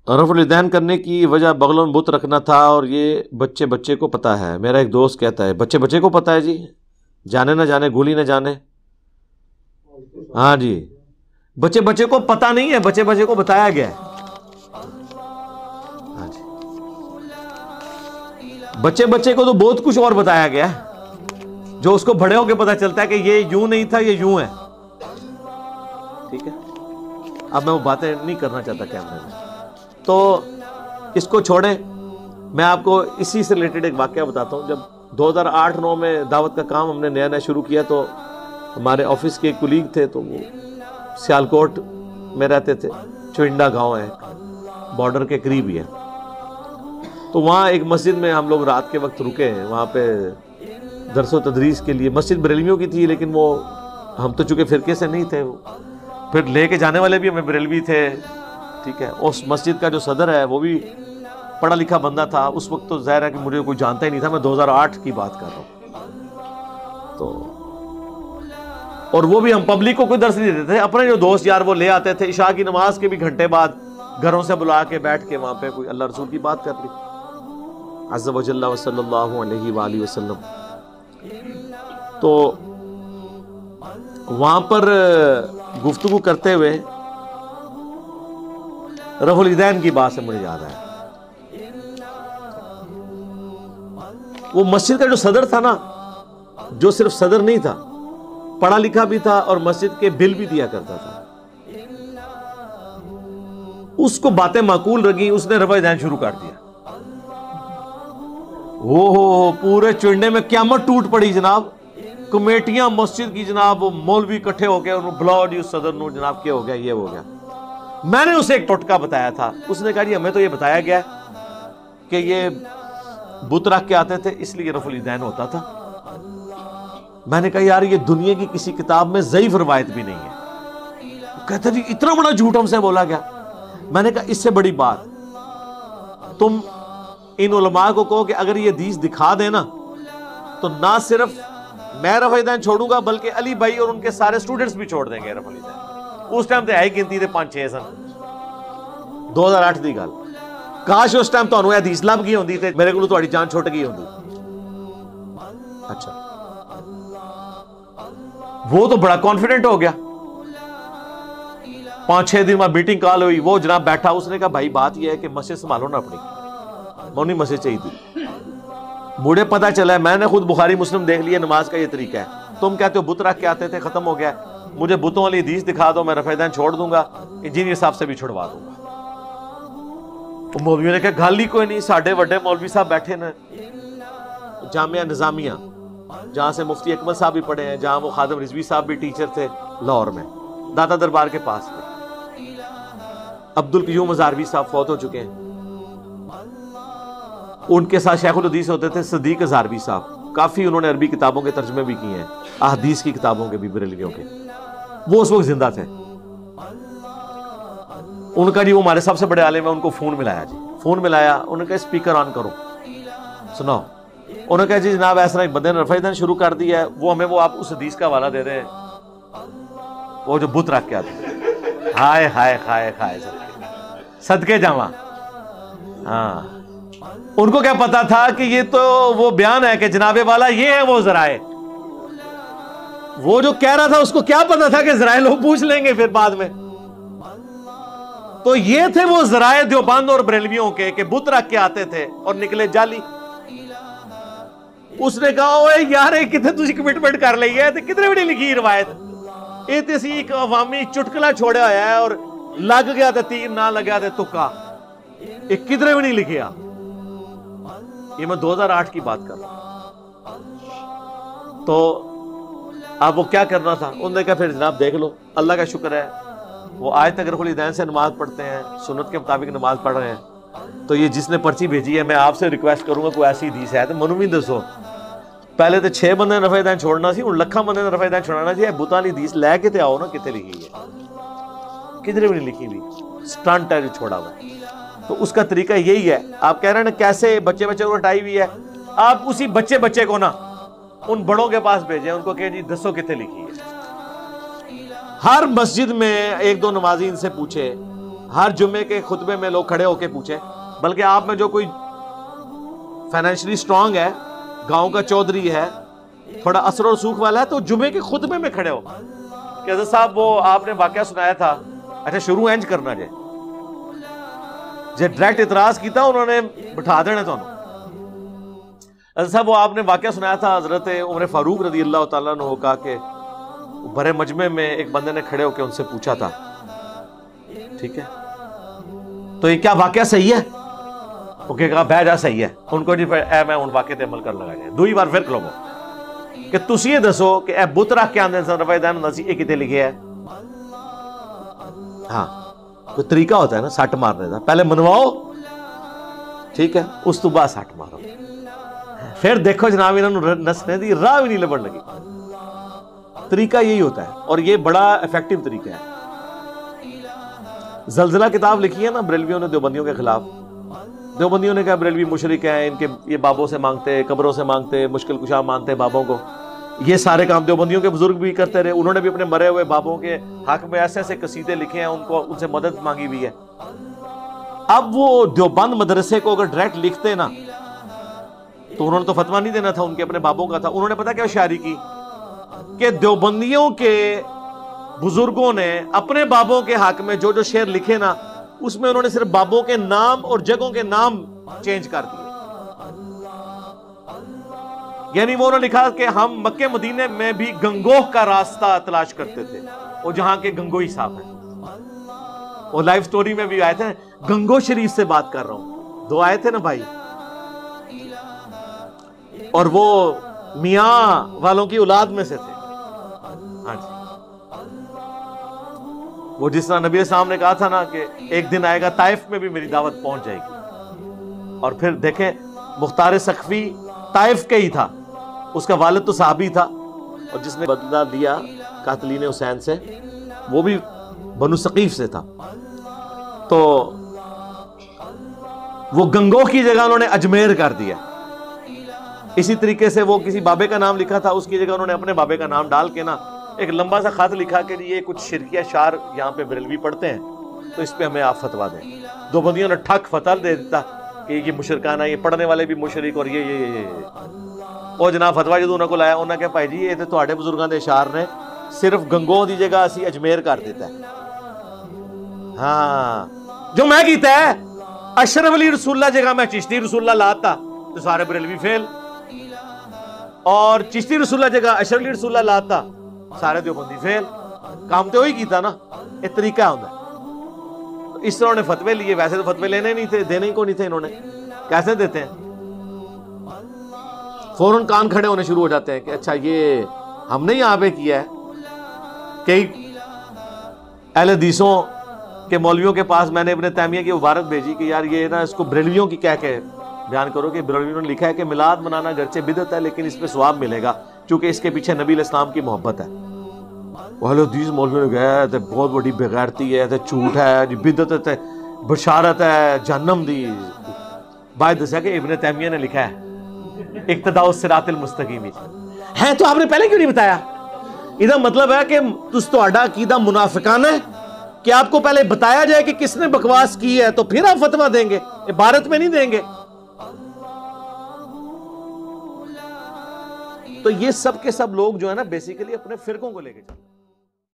رفع الیدین کرنے کی وجہ بغلوں میں بت رکھنا تھا، اور یہ بچے بچے کو پتہ ہے۔ میرا ایک دوست کہتا ہے بچے بچے کو پتہ ہے جی، جانے نہ جانے گولی نہ جانے۔ ہاں جی، بچے بچے کو پتہ نہیں ہے، بچے بچے کو بتایا گیا ہے۔ ہاں جی، بچے بچے کو تو بہت کچھ اور بتایا گیا ہے جو اس کو بڑے ہو کے پتہ چلتا ہے کہ یہ یوں نہیں تھا، یہ یوں ہے۔ ٹھیک ہے، اب میں وہ باتیں نہیں کرنا چاہتا کیمرے میں، تو اس کو چھوڑیں۔ میں آپ کو اسی سے ریلیٹڈ ایک واقعہ بتاتا ہوں۔ جب 2008-9 میں دعوت کا کام ہم نے نیا نیا شروع کیا، تو ہمارے آفس کے ایک کولیگ تھے، تو وہ سیالکوٹ میں رہتے تھے، چوئنڈا گاؤں ہے، بارڈر کے قریب ہی ہے۔ تو وہاں ایک مسجد میں ہم لوگ رات کے وقت رکے ہیں، وہاں پہ درس و تدریس کے لیے۔ مسجد بریلویوں کی تھی، لیکن وہ ہم تو چونکہ فرقے سے نہیں تھے، پھر لے کے جانے والے بھی ہمیں بریلوی تھے۔ ٹھیک ہے، اس مسجد کا جو صدر ہے وہ بھی پڑھا لکھا بندہ تھا۔ اس وقت تو ظاہر ہے کہ مجھے کوئی جانتا ہی نہیں تھا، میں 2008 کی بات کر رہا ہوں۔ تو اور وہ بھی ہم پبلک کو کوئی درس نہیں دیتے تھے، اپنے جو دوست یار وہ لے آتے تھے، عشاء کی نماز کے بھی گھنٹے بعد گھروں سے بلا کے بیٹھ کے وہاں پہ کوئی اللہ رسول کی بات کر لی، عز و جل و صلی اللہ علیہ وآلہ وسلم۔ تو وہاں پر گفتگو کرتے ہوئے رفع الیدین کی بات سے مجھے یاد آیا۔ وہ مسجد کا جو صدر تھا نا، جو صرف صدر نہیں تھا، پڑھا لکھا بھی تھا اور مسجد کے بل بھی دیا کرتا تھا، اس کو باتیں معقول لگی، اس نے رفع الیدین شروع کر دیا۔ ہو پورے چنڈے میں قیامت ٹوٹ پڑی جناب، کمیٹیاں مسجد کی جناب، مولوی اکٹھے ہو گئے، بلاؤ جی اس صدر نو جناب، کیا ہو گیا، یہ ہو گیا۔ میں نے اسے ایک ٹوٹکا بتایا تھا، اس نے کہا جی ہمیں تو یہ بتایا گیا کہ یہ بت رکھ کے آتے تھے اس لیے رفع الیدین ہوتا تھا۔ میں نے کہا یار یہ دنیا کی کسی کتاب میں ضعیف روایت بھی نہیں ہے۔ کہتے جی اتنا بڑا جھوٹ ہم سے بولا گیا۔ میں نے کہا اس سے بڑی بات تم ان علماء کو کہو کہ اگر یہ حدیث دکھا دے نا، تو نہ صرف میں رفع الیدین چھوڑوں گا بلکہ علی بھائی اور ان کے سارے اسٹوڈنٹس بھی چھوڑ دیں گے رفع الیدین۔ اس ٹائم تے ہے گنتی تھے 5-6 سن، 2008 دی گل۔ کاش اس ٹائم تانوں حدیث لب گئی ہوندی تے میرے کولوں تہاڈی جان چھٹ گئی ہوندی۔ اچھا، وہ تو بڑا کانفیڈنٹ ہو گیا۔ 5-6 دن میں میٹنگ کال ہوئی، وہ جناب بیٹھا، اس نے کہا بھائی بات یہ ہے کہ مسجد سنبھالو نا اپنی، مونی مسجد چاہیے تھی۔ مجھے پتا چلا ہے، میں نے خود بخاری مسلم دیکھ لیا، نماز کا یہ طریقہ ہے۔ تم کہتے ہو بت رکھ کے آتے تھے، ختم ہو گیا، مجھے بتوں والی حدیث دکھا دو، میں رفع الیدین چھوڑ دوں گا، انجینئر صاحب سے بھی چھڑوا دوں گا۔ مولویوں نے کہا گل ہی کوئی نہیں، ساڈے وڈے مولوی صاحب بیٹھے نا جامعہ نظامیہ، جہاں سے مفتی اکمل صاحب بھی پڑھے ہیں، جہاں وہ خادم رضوی صاحب بھی ٹیچر تھے لاہور میں، داتا دربار کے پاس میں۔ عبدالقیوم ہزاروی صاحب فوت ہو چکے ہیں، ان کے ساتھ شیخ الحدیث ہوتے تھے صدیق ہزاروی صاحب، کافی انہوں نے عربی کتابوں کے ترجمے بھی کیے ہیں، احادیث کی کتابوں کے بھی، بریلویوں کے۔ وہ اس وقت زندہ تھے۔ ان کا جی وہ ہمارے سب سے بڑے عالم ہیں، ان کو فون ملایا جی، فون ملایا، انہوں نے کہا اسپیکر آن کرو، سناؤ۔ انہوں نے کہا جی جناب اس طرح ایک بندے نے رفع الیدین شروع کر دیا ہے، وہ ہمیں وہ آپ اس حدیث کا حوالہ دے رہے ہیں، وہ جو بت رکھ کے آتے ہیں۔ ہائے ہائے ہائے ہائے، صدقے جاواں۔ ہاں، ان کو کیا پتا تھا کہ یہ تو وہ بیان ہے کہ جناب والا یہ ہے وہ ذرائع۔ وہ جو کہہ رہا تھا اس کو کیا پتا تھا کہ ذرائع لوگ پوچھ لیں گے پھر بعد میں۔ تو یہ تھے وہ ذرائع دیوبند اور بریلویوں کے کہ بت رکھ کے آتے تھے اور نکلے جعلی۔ اس نے کہا اوے یار کتنے تجھے کمٹمنٹ کر لی ہے، کتنے بڑی لکھی روایت، یہ تو اسی ایک عوامی چٹکلا چھوڑا ہوا ہے، اور لگ گیا تو تیر، نہ لگا تو تکا، یہ کدھر بھی نہیں لکھیا۔ یہ میں 2008 کی بات کر رہا ہوں۔ تو اب وہ کیا کرنا تھا، انہوں نے کہا پھر جناب دیکھ لو، اللہ کا شکر ہے وہ آج تک رفع الیدین سے نماز پڑھتے ہیں، سنت کے مطابق نماز پڑھ رہے ہیں۔ تو یہ جس نے پرچی بھیجی ہے، میں آپ سے ریکویسٹ کروں گا کوئی ایسی حدیث ہے تو منو بھی دسو۔ پہلے تو 6 بندے رفع الیدین چھوڑنا سی، ہن لکھاں بندے رفع الیدین چھوڑنا سی۔ بتاں والی حدیث لے کے تے آؤ نا، کتے لکھی ہے، کدھر بھی نہیں لکھی ہوئی، سٹنٹ ہے جو چھوڑا ہوا۔ تو اس کا طریقہ یہی ہے، آپ کہہ رہے ہیں نا کیسے بچے بچے کو ہٹائی ہوئی ہے، آپ اسی بچے بچے کو نا ان بڑوں کے پاس بھیجیں، ان کو کہ جی دسو کتے لکھی ہے۔ ہر مسجد میں 1-2 نمازی ان سے پوچھے، ہر جمعے کے خطبے میں لوگ کھڑے ہو کے پوچھیں، بلکہ آپ میں جو کوئی فائنینشلی سٹرونگ ہے، گاؤں کا چودھری ہے، تھوڑا اثر و رسوخ والا ہے، تو جمعے کے خطبے میں کھڑے ہو کہ حضرت صاحب وہ آپ نے واقعہ سنایا تھا، اچھا شروع اینج کرنا جے ڈائریکٹ اعتراض کیتا انہوں نے بٹھا دینا تو حضرت صاحب وہ آپ نے واقعہ سنایا تھا حضرت عمر فاروق رضی اللہ تعالیٰ عنہ کا کہ بڑے مجمع میں ایک بندے نے کھڑے ہو کے ان سے پوچھا تھا، ٹھیک ہے تو یہ کیا واقعہ صحیح ہے؟ وہ کہا بہ جا صحیح ہے، ان کو جی اے میں ان واقعے تے عمل کر لگا جائے دوئی بار پھر کلو کہ تسی یہ دسو کہ اے بت رکھ کے آندے سن رفع دین نسی یہ کتے لکھے ہے؟ ہاں کوئی طریقہ ہوتا ہے نا سٹ مارنے کا، پہلے منواؤ ٹھیک ہے، اس تو بعد سٹ مارو، پھر دیکھو جناب انہوں نے نسنے دی راہ بھی نہیں لبن لگی۔ طریقہ یہی ہوتا ہے اور یہ بڑا ایفیکٹو طریقہ ہے۔ زلزلہ کتاب لکھی ہے نا بریلویوں نے دیوبندیوں کے خلاف، دیوبندیوں نے کہا بریلوی مشرک ہیں، ان کے یہ بابوں سے مانگتے، قبروں سے مانگتے، مشکل کشا مانتے بابوں کو، یہ سارے کام دیوبندیوں کے بزرگ بھی کرتے رہے، انہوں نے بھی اپنے مرے ہوئے بابوں کے حق میں ایسے ایسے قصیدے لکھے ہیں، ان سے مدد مانگی ہوئی ہے۔ اب وہ دیوبند مدرسے کو اگر ڈائریکٹ لکھتے نا تو انہوں نے تو فتویٰ نہیں دینا تھا، ان کے اپنے بابوں کا تھا، انہوں نے پتا کیا شاعری کی کہ دیوبندیوں کے بزرگوں نے اپنے بابوں کے حق میں جو جو شعر لکھے نا اس میں انہوں نے صرف بابوں کے نام اور جگہوں کے نام چینج کر دیے، یعنی وہ انہوں نے لکھا کہ ہم مکہ مدینے میں بھی گنگوہ کا راستہ تلاش کرتے تھے، وہ جہاں کے گنگوئی صاحب ہیں، وہ لائف سٹوری میں بھی آئے تھے، گنگو شریف سے بات کر رہا ہوں، دو آئے تھے نا بھائی، اور وہ میاں والوں کی اولاد میں سے تھے، ہاں جی، وہ جس طرح نبی السلام نے کہا تھا نا کہ ایک دن آئے گا طائف میں بھی میری دعوت پہنچ جائے گی، اور پھر دیکھیں مختار سقفی طائف کے ہی تھا، اس کا والد تو صحابی تھا، اور جس نے بدلہ لیا قاتلین حسین سے وہ بھی بنو ثقیف سے تھا، تو وہ گنگو کی جگہ انہوں نے اجمیر کر دیا۔ اسی طریقے سے وہ کسی بابے کا نام لکھا تھا، اس کی جگہ انہوں نے اپنے بابے کا نام ڈال کے نا ایک لمبا سا خط لکھا کہ یہ کچھ شرکیہ شعر یہاں پہ بریلوی پڑھتے ہیں تو اس پہ ہمیں آپ فتوا دیں۔ دو بندیوں نے ٹھک فتوا دے دیتا کہ یہ مشرکانہ، یہ پڑھنے والے بھی مشرک، اور یہ وہ جناب فتوا جدوں انہوں کو لایا، انہوں نے کہا بھائی جی یہ تو تہاڈے بزرگاں دے اشعار نے، صرف گنگوں دی جگہ اسی اجمیر کر دیتا ہے۔ ہاں جو میں کیتا ہے اشرف علی رسول اللہ جگہ میں چشتی رسول اللہ لاتا تو سارے بریلوی فیل، اور چشتی رسول اللہ جگہ اشرف علی رسول اللہ لاتا سارے دیوبندی فیل، کام تو وہی کیتا نا، ایک طریقہ ہوتا ہے۔ اس طرح انہوں نے فتوے لیے، ویسے تو فتوے لینے نہیں تھے، دینے ہی کو نہیں تھے، انہوں نے کیسے دیتے ہیں؟ فوراً کان کھڑے ہونے شروع ہو جاتے ہیں کہ اچھا یہ ہم نے یہاں پہ کیا ہے۔ کئی اہل حدیثوں کے مولویوں کے پاس میں نے ابن تیمیہ کی عبارت بھیجی کہ یار یہ نا اس کو بریلویوں کی کہہ کے بیان کرو کہ بریلویوں نے لکھا ہے کہ میلاد منانا گرچہ بدعت ہے لیکن اس پہ ثواب ملے گا چونکہ اس کے پیچھے نبی علیہ السلام کی محبت ہے۔ اہل حدیث مولویوں نے کہا تے بہت بڑی بغیرتی ہے، تے جھوٹ ہے جی، بدعت ہے، بشارت ہے جہنم دی۔ بعد دسیا کہ ابن تیمیہ نے لکھا ہے اقتداء الصراط المستقیم ہے، تو آپ نے پہلے کیوں نہیں بتایا؟ ادھر مطلب ہے کہ تہاڈا عقیدہ منافقانہ ہے کہ آپ کو پہلے بتایا جائے کہ کس نے بکواس کی ہے تو پھر آپ فتویٰ دیں گے، عبارت میں نہیں دیں گے۔ تو یہ سب کے سب لوگ جو ہے نا بیسیکلی اپنے فرقوں کو لے کے چلتے ہیں۔